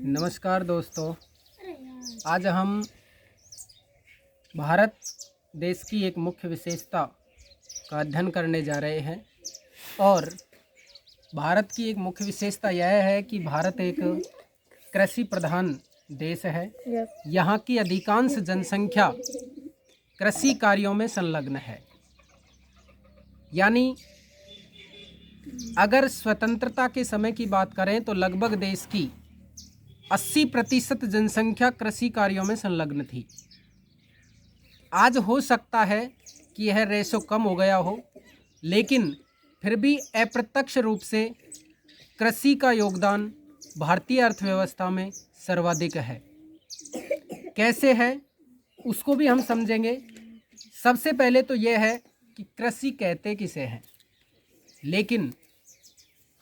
नमस्कार दोस्तों, आज हम भारत देश की एक मुख्य विशेषता का अध्ययन करने जा रहे हैं। और भारत की एक मुख्य विशेषता यह है कि भारत एक कृषि प्रधान देश है। यहाँ की अधिकांश जनसंख्या कृषि कार्यों में संलग्न है। यानी अगर स्वतंत्रता के समय की बात करें तो लगभग देश की 80% जनसंख्या कृषि कार्यों में संलग्न थी। आज हो सकता है कि यह रेशो कम हो गया हो, लेकिन फिर भी अप्रत्यक्ष रूप से कृषि का योगदान भारतीय अर्थव्यवस्था में सर्वाधिक है। कैसे है उसको भी हम समझेंगे। सबसे पहले तो यह है कि कृषि कहते किसे हैं, लेकिन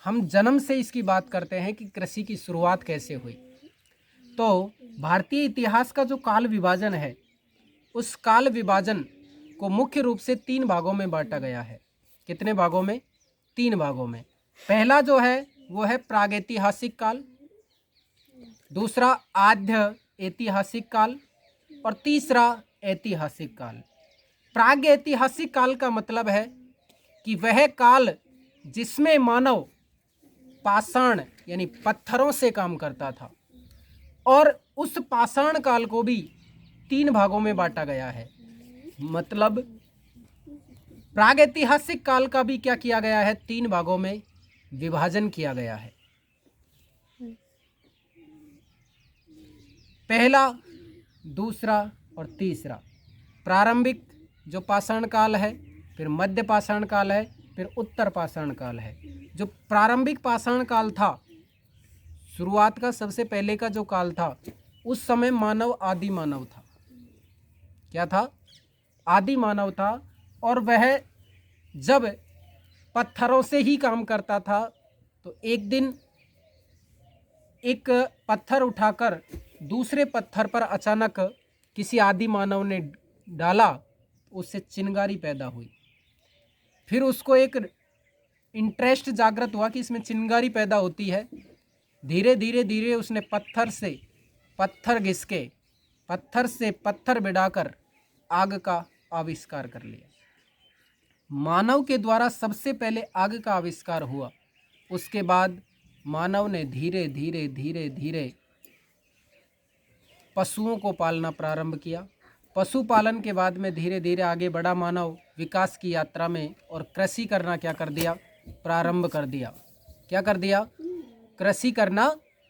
हम जन्म से इसकी बात करते हैं कि कृषि की शुरुआत कैसे हुई। तो भारतीय इतिहास का जो काल विभाजन है, उस काल विभाजन को मुख्य रूप से 3 भागों में बांटा गया है। कितने भागों में? 3 भागों में। पहला जो है वो है प्रागैतिहासिक काल, दूसरा आद्य ऐतिहासिक काल और तीसरा ऐतिहासिक काल। प्रागैतिहासिक काल का मतलब है कि वह काल जिसमें मानव पाषाण यानी पत्थरों से काम करता था, और उस पाषाण काल को भी 3 भागों में बांटा गया है। मतलब प्रागैतिहासिक काल का भी क्या किया गया है? 3 भागों में विभाजन किया गया है। पहला, दूसरा और तीसरा। प्रारंभिक जो पाषाण काल है, फिर मध्य पाषाण काल है, फिर उत्तर पाषाण काल है। जो प्रारंभिक पाषाण काल था, शुरुआत का सबसे पहले का जो काल था, उस समय मानव आदि मानव था। क्या था? आदि मानव था। और वह जब पत्थरों से ही काम करता था, तो एक दिन एक पत्थर उठाकर दूसरे पत्थर पर अचानक किसी आदि मानव ने डाला, उससे चिंगारी पैदा हुई। फिर उसको एक इंटरेस्ट जागृत हुआ कि इसमें चिंगारी पैदा होती है। धीरे धीरे उसने पत्थर से पत्थर घिस के, पत्थर से पत्थर बिड़ाकर आग का आविष्कार कर लिया। मानव के द्वारा सबसे पहले आग का आविष्कार हुआ। उसके बाद मानव ने धीरे धीरे पशुओं को पालना प्रारंभ किया। पशुपालन के बाद में धीरे धीरे आगे बढ़ा मानव विकास की यात्रा में, और कृषि करना क्या कर दिया? प्रारंभ कर दिया। क्या कर दिया? कृषि करना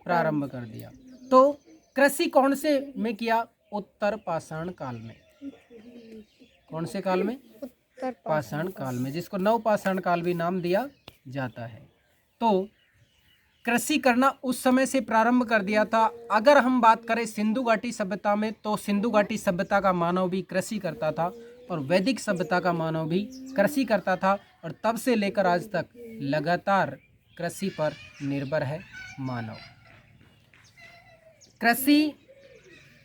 प्रारंभ कर दिया। तो कृषि कौन से में किया? उत्तर पाषाण काल में। कौन से काल में? उत्तर पाषाण काल में, जिसको नव पाषाण काल भी नाम दिया जाता है। तो कृषि करना उस समय से प्रारंभ कर दिया था। अगर हम बात करें सिंधु घाटी सभ्यता में, तो सिंधु घाटी सभ्यता का मानव भी कृषि करता था, और वैदिक सभ्यता का मानव भी कृषि करता था। और तब से लेकर आज तक लगातार कृषि पर निर्भर है मानव। कृषि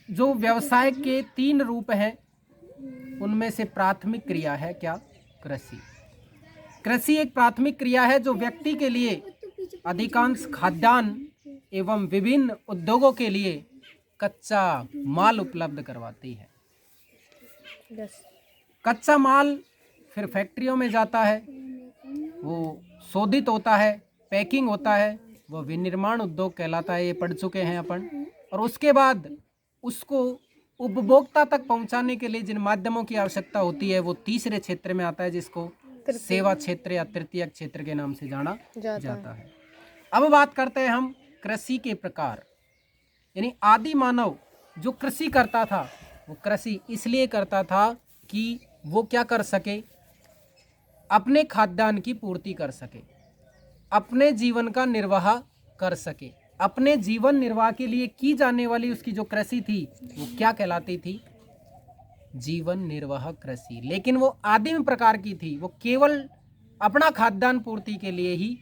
जो व्यवसाय के 3 रूप हैं, उनमें से प्राथमिक क्रिया है क्या? कृषि। कृषि एक प्राथमिक क्रिया है जो व्यक्ति के लिए अधिकांश खाद्यान्न एवं विभिन्न उद्योगों के लिए कच्चा माल उपलब्ध करवाती है। कच्चा माल फिर फैक्ट्रियों में जाता है, वो शोधित होता है, पैकिंग होता है, वो विनिर्माण उद्योग कहलाता है। ये पढ़ चुके हैं अपन। और उसके बाद उसको उपभोक्ता तक पहुंचाने के लिए जिन माध्यमों की आवश्यकता होती है, वो तीसरे क्षेत्र में आता है, जिसको सेवा क्षेत्र या तृतीयक क्षेत्र के नाम से जाना जाता है। अब बात करते हैं हम कृषि के प्रकार। यानी आदि मानव जो कृषि करता था, वो कृषि इसलिए करता था कि वो क्या कर सके? अपने खाद्यान्न की पूर्ति कर सके, अपने जीवन का निर्वाह कर सके। अपने जीवन निर्वाह के लिए की जाने वाली उसकी जो कृषि थी, वो क्या कहलाती थी? जीवन निर्वाह कृषि। लेकिन वो आदिम प्रकार की थी। वो केवल अपना खाद्यान्न पूर्ति के लिए ही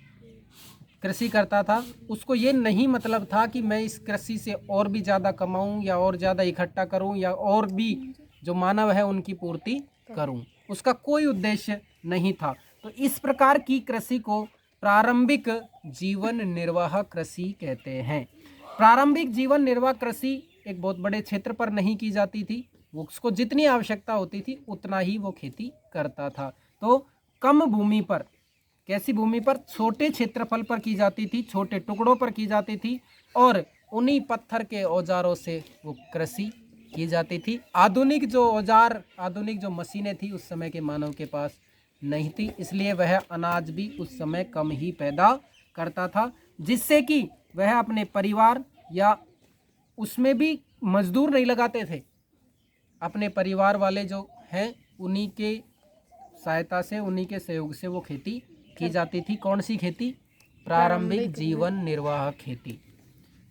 कृषि करता था। उसको ये नहीं मतलब था कि मैं इस कृषि से और भी ज़्यादा कमाऊं, या और ज़्यादा इकट्ठा करूं, या और भी जो मानव है उनकी पूर्ति करूं। उसका कोई उद्देश्य नहीं था। तो इस प्रकार की कृषि को प्रारंभिक जीवन निर्वाह कृषि कहते हैं। प्रारंभिक जीवन निर्वाह कृषि एक बहुत बड़े क्षेत्र पर नहीं की जाती थी, वो उसको जितनी आवश्यकता होती थी उतना ही वो खेती करता था। तो कम भूमि पर, कैसी भूमि पर? छोटे क्षेत्रफल पर की जाती थी, छोटे टुकड़ों पर की जाती थी और उन्हीं पत्थर के औजारों से वो कृषि की जाती थी। आधुनिक जो औजार, आधुनिक जो मशीनें थी उस समय के मानव के पास नहीं थी, इसलिए वह अनाज भी उस समय कम ही पैदा करता था, जिससे कि वह अपने परिवार, या उसमें भी मजदूर नहीं लगाते थे, अपने परिवार वाले जो हैं उन्हीं के सहायता से, उन्हीं के सहयोग से वो खेती की जाती थी। कौन सी खेती? प्रारंभिक जीवन निर्वाह खेती।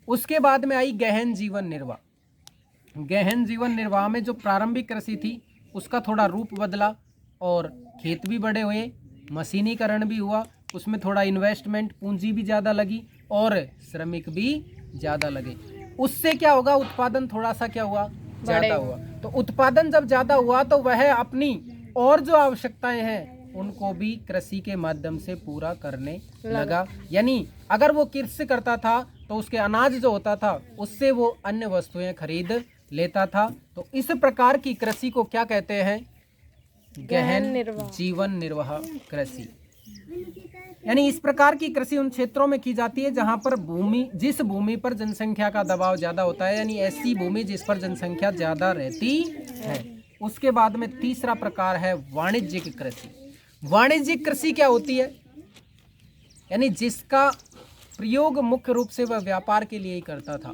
उसके बाद में आई गहन जीवन निर्वाह। गहन जीवन निर्वाह में जो प्रारंभिक कृषि थी उसका थोड़ा रूप बदला और खेत भी बड़े हुए, मशीनीकरण भी हुआ, उसमें थोड़ा इन्वेस्टमेंट, पूंजी भी ज़्यादा लगी और श्रमिक भी ज़्यादा लगे। उससे क्या होगा? उत्पादन थोड़ा सा क्या हुआ? ज़्यादा हुआ। तो उत्पादन जब ज़्यादा हुआ तो वह अपनी और जो आवश्यकताएं हैं उनको भी कृषि के माध्यम से पूरा करने लगा। यानी अगर वो कृषि करता था तो उसके अनाज जो होता था उससे वो अन्य वस्तुएं खरीद लेता था। तो इस प्रकार की कृषि को क्या कहते हैं? गहन जीवन निर्वाह कृषि। यानी इस प्रकार की कृषि उन क्षेत्रों में की जाती है जहां पर भूमि, जिस भूमि पर जनसंख्या का दबाव ज्यादा होता है, यानी ऐसी भूमि जिस पर जनसंख्या ज्यादा रहती है। उसके बाद में तीसरा प्रकार है वाणिज्यिक कृषि। वाणिज्यिक कृषि क्या होती है? यानी जिसका प्रयोग मुख्य रूप से वह व्यापार के लिए ही करता था।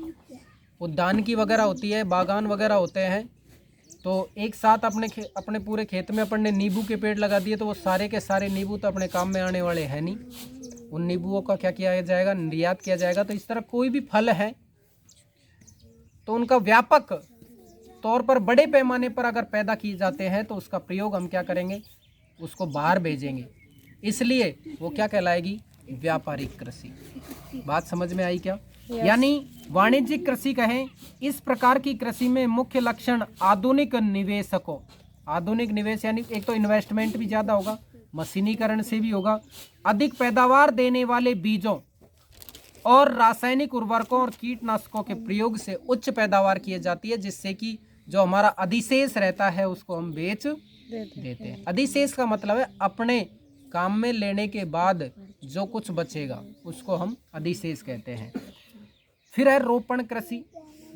उद्यान की वगैरह होती है, बागान वगैरह होते हैं, तो एक साथ अपने पूरे खेत में अपन ने नींबू के पेड़ लगा दिए तो वो सारे के सारे नींबू तो अपने काम में आने वाले हैं नहीं, उन नींबुओं का क्या किया जाएगा? निर्यात किया जाएगा। तो इस तरह कोई भी फल है तो उनका व्यापक तौर पर बड़े पैमाने पर अगर पैदा किए जाते हैं तो उसका प्रयोग हम क्या करेंगे? उसको बाहर भेजेंगे, इसलिए वो क्या कहलाएगी? व्यापारिक कृषि। बात समझ में आई क्या? यानी वाणिज्यिक कृषि कहें, इस प्रकार की कृषि में मुख्य लक्षण आधुनिक निवेशकों, आधुनिक निवेश यानी एक तो इन्वेस्टमेंट भी ज़्यादा होगा, मशीनीकरण से भी होगा, अधिक पैदावार देने वाले बीजों और रासायनिक उर्वरकों और कीटनाशकों के प्रयोग से उच्च पैदावार की जाती है, जिससे कि जो हमारा अधिशेष रहता है उसको हम बेच देते हैं। अधिशेष का मतलब है अपने काम में लेने के बाद जो कुछ बचेगा उसको हम अधिशेष कहते हैं। फिर है रोपण कृषि।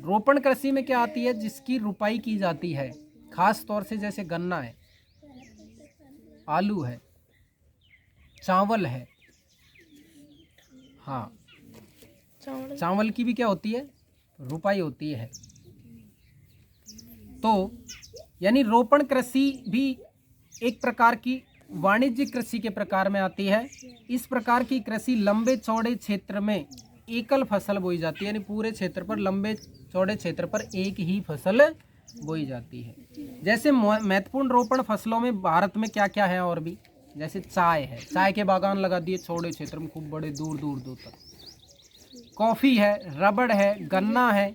रोपण कृषि में क्या आती है? जिसकी रुपाई की जाती है, खास तौर से जैसे गन्ना है, आलू है, चावल है। हाँ, चावल की भी क्या होती है? रुपाई होती है। तो यानी रोपण कृषि भी एक प्रकार की वाणिज्यिक कृषि के प्रकार में आती है। इस प्रकार की कृषि लंबे चौड़े क्षेत्र में एकल फसल बोई जाती है, यानी पूरे क्षेत्र पर, लंबे चौड़े क्षेत्र पर एक ही फसल बोई जाती है। जैसे महत्वपूर्ण रोपण फसलों में भारत में क्या क्या है और भी, जैसे चाय है, चाय के बागान लगा दिए चौड़े क्षेत्र में, खूब बड़े, दूर दूर दूर तक। कॉफ़ी है, रबड़ है, गन्ना है,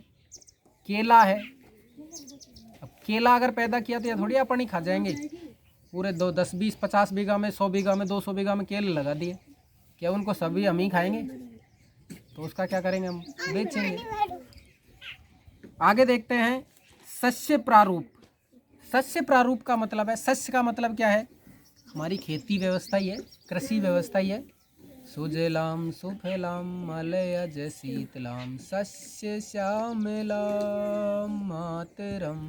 केला है। अब केला अगर पैदा किया तो ये थोड़ी अपन ही खा जाएंगे, पूरे 10, 20, 50 बीघा में, 100 बीघा में, 200 बीघा में केले लगा दिए, क्या उनको सभी हम ही खाएंगे? तो उसका क्या करेंगे? हम बेचेंगे। आगे देखते हैं शस्य प्रारूप। शस्य प्रारूप का मतलब है, शस्य का मतलब क्या है? हमारी खेती व्यवस्था ही है, कृषि व्यवस्था ही है। सुजलाम सुफलाम मलयज शीतलाम शस्य श्यामलाम मातरम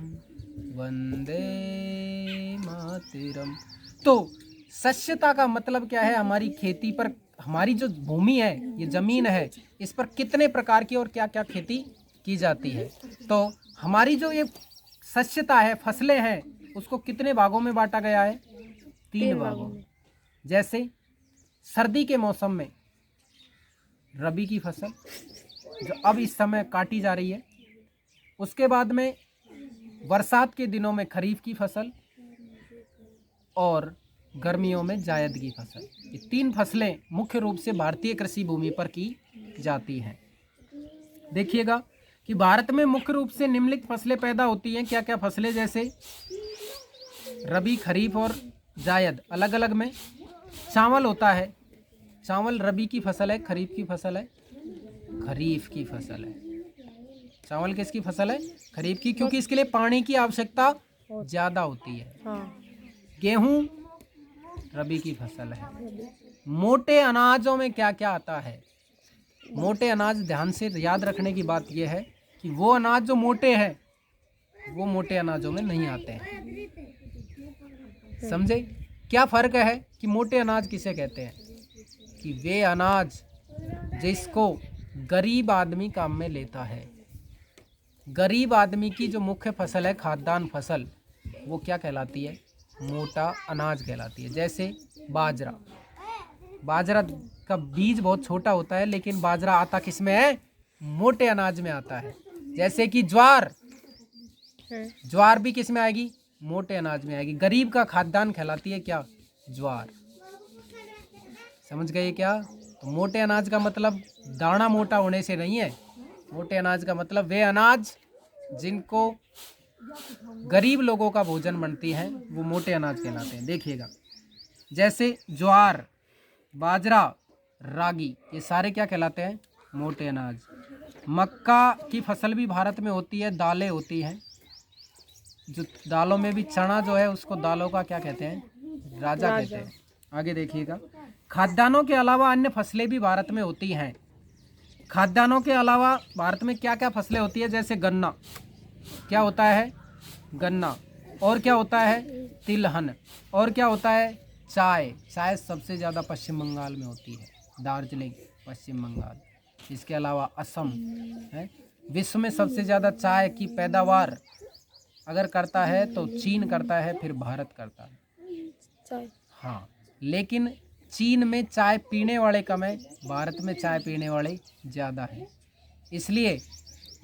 वंदे मातरम। तो शस्यता का मतलब क्या है? हमारी खेती पर, हमारी जो भूमि है, ये जमीन है, इस पर कितने प्रकार की और क्या क्या खेती की जाती है। तो हमारी जो ये शस्यता है, फसलें हैं, उसको कितने भागों में बांटा गया है? 3 भागों में। जैसे सर्दी के मौसम में रबी की फसल, जो अब इस समय काटी जा रही है, उसके बाद में बरसात के दिनों में खरीफ की फसल और गर्मियों में जायद की फसल। ये 3 फसलें मुख्य रूप से भारतीय कृषि भूमि पर की जाती हैं। देखिएगा कि भारत में मुख्य रूप से निम्नलिखित फसलें पैदा होती हैं। क्या क्या फसलें? जैसे रबी, खरीफ और जायद, अलग अलग में। चावल होता है, चावल रबी की फसल है, खरीफ की फसल है, खरीफ की फसल है। चावल किसकी फसल है? खरीफ की, क्योंकि इसके लिए पानी की आवश्यकता ज़्यादा होती है। हाँ। गेहूं रबी की फसल है। मोटे अनाजों में क्या क्या आता है? मोटे अनाज, ध्यान से याद रखने की बात यह है कि वो अनाज जो मोटे हैं वो मोटे अनाजों में नहीं आते हैं। समझे क्या फर्क है कि मोटे अनाज किसे कहते हैं? कि वे अनाज जिसको गरीब आदमी काम में लेता है। गरीब आदमी की जो मुख्य फसल है खाद्यान्न फसल, वो क्या कहलाती है? मोटा अनाज कहलाती है। जैसे बाजरा, बाजरा का बीज बहुत छोटा होता है, लेकिन बाजरा आता किस में है? मोटे अनाज में आता है। जैसे कि ज्वार, ज्वार भी किस में आएगी? मोटे अनाज में आएगी। गरीब का खाद्यान्न कहलाती है क्या? ज्वार। समझ गए क्या? तो मोटे अनाज का मतलब दाना मोटा होने से नहीं है। मोटे अनाज का मतलब वे अनाज जिनको गरीब लोगों का भोजन बनती है वो मोटे अनाज कहलाते हैं। देखिएगा, जैसे ज्वार, बाजरा, रागी, ये सारे क्या कहलाते हैं? मोटे अनाज। मक्का की फसल भी भारत में होती है, दालें होती हैं। जो दालों में भी चना जो है उसको दालों का क्या कहते हैं? राजा कहते हैं। आगे देखिएगा, खाद्यान्नों के अलावा अन्य फसलें भी भारत में होती हैं। खाद्यान्नों के अलावा भारत में क्या क्या फसलें होती है? जैसे गन्ना, क्या होता है? गन्ना। और क्या होता है? तिलहन। और क्या होता है? चाय। चाय सबसे ज़्यादा पश्चिम बंगाल में होती है, दार्जिलिंग, पश्चिम बंगाल। इसके अलावा असम है। विश्व में सबसे ज़्यादा चाय की पैदावार अगर करता है तो चीन करता है, फिर भारत करता है। हाँ, लेकिन चीन में चाय पीने वाले कम है, भारत में चाय पीने वाले ज़्यादा हैं। इसलिए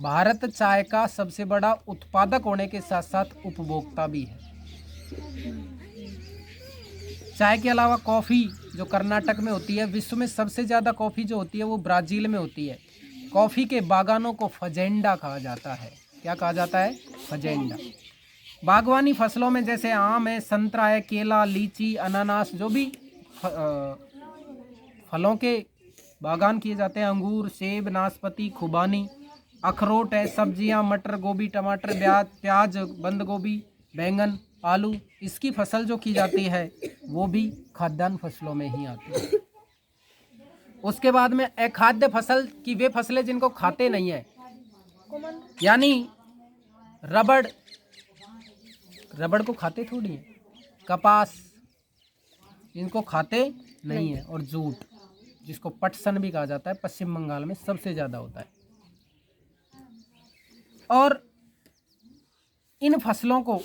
भारत चाय का सबसे बड़ा उत्पादक होने के साथ साथ उपभोक्ता भी है। चाय के अलावा कॉफ़ी जो कर्नाटक में होती है, विश्व में सबसे ज़्यादा कॉफ़ी जो होती है वो ब्राज़ील में होती है। कॉफ़ी के बागानों को फजेंडा कहा जाता है। क्या कहा जाता है? फजेंडा। बागवानी फसलों में जैसे आम है, संतरा है, केला, लीची, अनानास, जो भी फलों के बागान किए जाते हैं, अंगूर, सेब, नाशपाती, खुबानी, अखरोट है, सब्जियां, मटर, गोभी, टमाटर, प्याज, बंद गोभी, बैंगन, आलू, इसकी फसल जो की जाती है वो भी खाद्यान्न फसलों में ही आती है। उसके बाद में अखाद्य फसल की वे फसलें जिनको खाते नहीं है, यानी रबड़, रबड़ को खाते थोड़ी है, कपास इनको खाते नहीं है, और जूट जिसको पटसन भी कहा जाता है, पश्चिम बंगाल में सबसे ज़्यादा होता है। और इन फसलों को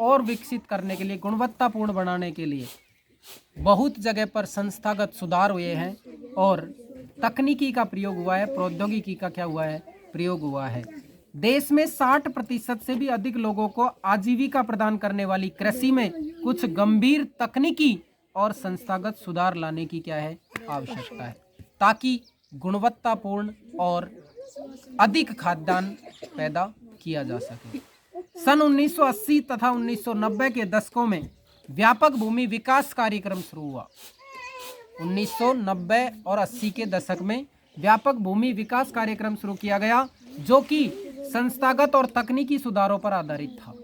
और विकसित करने के लिए, गुणवत्तापूर्ण बनाने के लिए बहुत जगह पर संस्थागत सुधार हुए हैं और तकनीकी का प्रयोग हुआ है, प्रौद्योगिकी का क्या हुआ है? प्रयोग हुआ है। देश में 60% से भी अधिक लोगों को आजीविका प्रदान करने वाली कृषि में कुछ गंभीर तकनीकी और संस्थागत सुधार लाने की क्या है? आवश्यकता है, ताकि गुणवत्तापूर्ण और अधिक खाद्यान्न पैदा किया जा सके। सन 1980 तथा 1990 के दशकों में व्यापक भूमि विकास कार्यक्रम शुरू हुआ। 1990 और 80 के दशक में व्यापक भूमि विकास कार्यक्रम शुरू किया गया, जो कि संस्थागत और तकनीकी सुधारों पर आधारित था।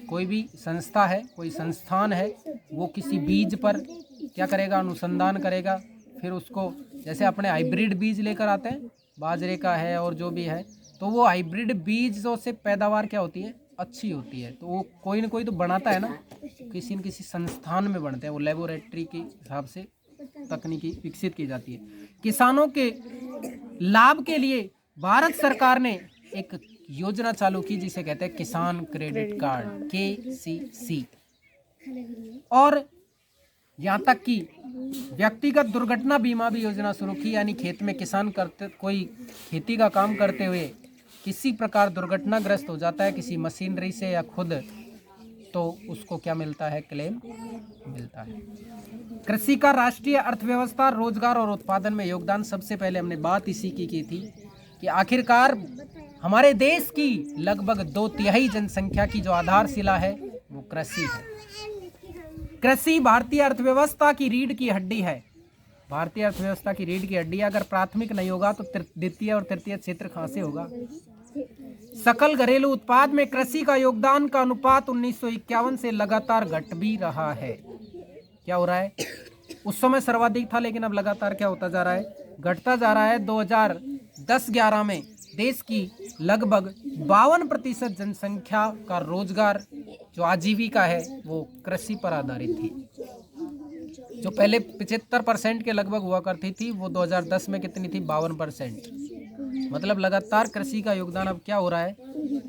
कोई भी संस्था है, कोई संस्थान है, वो किसी बीज पर क्या करेगा? अनुसंधान करेगा, फिर उसको, जैसे अपने हाइब्रिड बीज लेकर आते हैं, बाजरे का है और जो भी है, तो वो हाइब्रिड बीजों से पैदावार क्या होती है? अच्छी होती है। तो वो कोई ना कोई तो बनाता है ना, किसी न किसी संस्थान में बनते हैं, वो लेबोरेटरी के हिसाब से तकनीकी विकसित की जाती है। किसानों के लाभ के लिए भारत सरकार ने एक योजना चालू की जिसे कहते हैं किसान क्रेडिट कार्ड, KCC। और यहाँ तक कि व्यक्तिगत दुर्घटना बीमा भी योजना शुरू की, यानी खेत में किसान कोई खेती का काम करते हुए किसी प्रकार दुर्घटनाग्रस्त हो जाता है किसी मशीनरी से या खुद, तो उसको क्या मिलता है? क्लेम मिलता है। कृषि का राष्ट्रीय अर्थव्यवस्था, रोजगार और उत्पादन में योगदान, सबसे पहले हमने बात इसी की थी कि आखिरकार हमारे देश की लगभग 2/3 जनसंख्या की जो आधारशिला है वो कृषि है। कृषि भारतीय अर्थव्यवस्था की रीढ़ की हड्डी है। भारतीय अर्थव्यवस्था की रीढ़ की हड्डी है। अगर प्राथमिक नहीं होगा तो द्वितीय और तृतीय क्षेत्र कहाँ से होगा। सकल घरेलू उत्पाद में कृषि का योगदान का अनुपात 1951 से लगातार घट भी रहा है। क्या हो रहा है, उस समय सर्वाधिक था लेकिन अब लगातार क्या होता जा रहा है, घटता जा रहा है। 2010-11 में देश की लगभग 52% जनसंख्या का रोजगार जो आजीविका है वो कृषि पर आधारित थी। जो पहले 75% के लगभग हुआ करती थी वो 2010 में कितनी थी, 52%। मतलब लगातार कृषि का योगदान अब क्या हो रहा है,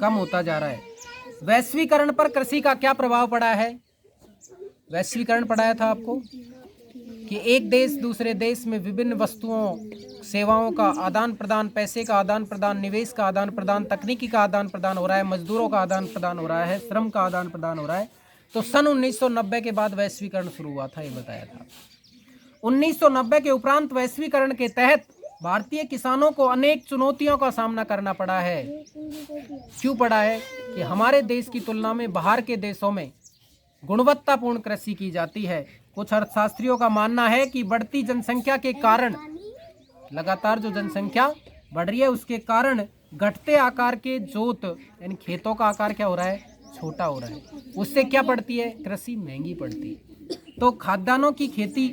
कम होता जा रहा है। वैश्वीकरण पर कृषि का क्या प्रभाव पड़ा है। वैश्वीकरण पढ़ाया था आपको कि एक देश दूसरे देश में विभिन्न वस्तुओं सेवाओं का आदान प्रदान, पैसे का आदान प्रदान, निवेश का आदान प्रदान, तकनीकी का आदान प्रदान हो रहा है, मजदूरों का आदान प्रदान हो रहा है, श्रम का आदान प्रदान हो रहा है। तो सन 1990 के बाद वैश्वीकरण शुरू हुआ था, ये बताया था। 1990 के उपरांत वैश्वीकरण के तहत भारतीय किसानों को अनेक चुनौतियों का सामना करना पड़ा है। क्यों पड़ा है कि हमारे देश की तुलना में बाहर के देशों में गुणवत्तापूर्ण कृषि की जाती है। कुछ अर्थशास्त्रियों का मानना है कि बढ़ती जनसंख्या के कारण, लगातार जो जनसंख्या बढ़ रही है उसके कारण घटते आकार के जोत यानी खेतों का आकार क्या हो रहा है, छोटा हो रहा है। उससे क्या पड़ती है, कृषि महंगी पड़ती है। तो खाद्यान्नों की खेती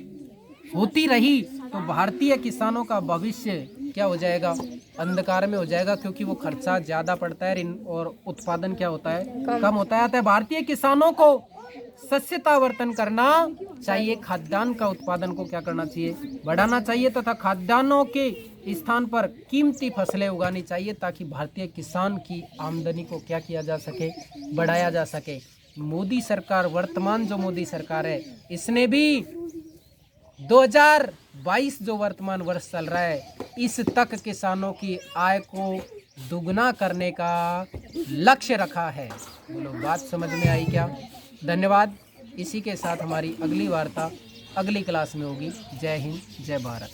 होती रही तो भारतीय किसानों का भविष्य क्या हो जाएगा, अंधकार में हो जाएगा, क्योंकि वो खर्चा ज़्यादा पड़ता है और उत्पादन क्या होता है, कम होता है। भारतीय किसानों को सस्यतावर्तन करना चाहिए, खाद्यान्न का उत्पादन को क्या करना चाहिए, बढ़ाना चाहिए तथा खाद्यान्नों के स्थान पर कीमती फसलें उगानी चाहिए ताकि भारतीय किसान की आमदनी को क्या किया जा सके, बढ़ाया जा सके। मोदी सरकार, वर्तमान जो मोदी सरकार है, इसने भी 2022 जो वर्तमान वर्ष चल रहा है इस तक किसानों की आय को दुगना करने का लक्ष्य रखा है। बोलो, बात समझ में आई क्या। धन्यवाद। इसी के साथ हमारी अगली वार्ता अगली क्लास में होगी। जय हिंद, जय भारत।